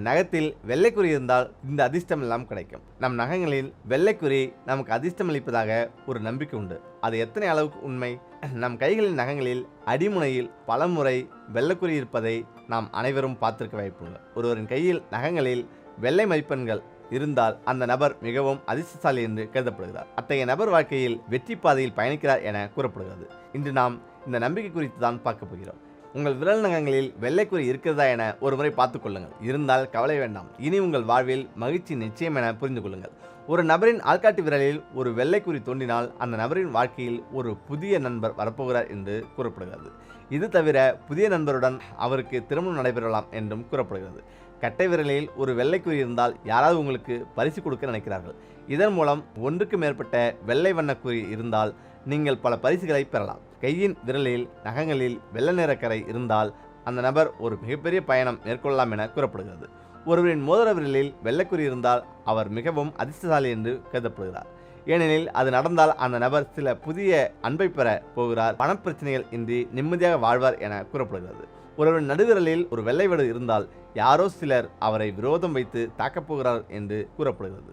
நகத்தில் வெள்ளைக்குறி இருந்தால் இந்த அதிர்ஷ்டம் எல்லாம் கிடைக்கும். நம் நகங்களில் வெள்ளைக்குறி நமக்கு அதிர்ஷ்டம் அளிப்பதாக ஒரு நம்பிக்கை உண்டு. அது எத்தனை அளவுக்கு உண்மை? நம் கைகளின் நகங்களில் அடிமுனையில் பலமுறை வெள்ளைக்குறி இருப்பதை நாம் அனைவரும் பார்த்திருக்க வாய்ப்புள்ளது. ஒருவரின் கையில் நகங்களில் வெள்ளை மதிப்பெண்கள் இருந்தால் அந்த நபர் மிகவும் அதிர்ஷ்டசாலி என்று கருதப்படுகிறார். அத்தகைய நபர் வாழ்க்கையில் வெற்றி பாதையில் பயணிக்கிறார் என கூறப்படுகிறது. இன்று நாம் இந்த நம்பிக்கை குறித்து தான் பார்க்க போகிறோம். உங்கள் விரல் நகங்களில் வெள்ளைக்குறி இருக்கிறதா என ஒரு முறை பார்த்துக் கொள்ளுங்கள். இருந்தால் கவலை வேண்டாம், இனி உங்கள் வாழ்வில் மகிழ்ச்சி நிச்சயம் என புரிந்து கொள்ளுங்கள். ஒரு நபரின் ஆள்காட்டி விரலில் ஒரு வெள்ளைக்குறி தோன்றினால் அந்த நபரின் வாழ்க்கையில் ஒரு புதிய நண்பர் வரப்போகிறார் என்று கூறப்படுகிறது. இது தவிர புதிய நண்பருடன் அவருக்கு திருமணம் நடைபெறலாம் என்றும் கூறப்படுகிறது. கட்டை விரலில் ஒரு வெள்ளைக்குறி இருந்தால் யாராவது உங்களுக்கு பரிசு கொடுக்க நினைக்கிறார்கள். இதன் மூலம் ஒன்றுக்கு மேற்பட்ட வெள்ளை வண்ணக்குறி இருந்தால் நீங்கள் பல பரிசுகளை பெறலாம். கையின் விரலில் நகங்களில் வெள்ளை நிறக்கரை இருந்தால் அந்த நபர் ஒரு மிகப்பெரிய பயணம் மேற்கொள்ளலாம் என கூறப்படுகிறது. ஒருவரின் மோதிர விரலில் வெள்ளைக்குறி இருந்தால் அவர் மிகவும் அதிர்ஷ்டசாலி என்று கருதப்படுகிறார். ஏனெனில் அது நடந்தால் அந்த நபர் சில புதிய அன்பை பெற போகிறார், பணப்பிரச்சனைகள் இன்றி நிம்மதியாக வாழ்வார் என கூறப்படுகிறது. ஒருவரின் நடுவிரலில் ஒரு வெள்ளை வடு இருந்தால் யாரோ சிலர் அவரை விரோதம் வைத்து தாக்கப் போகிறார் என்று கூறப்படுகிறது.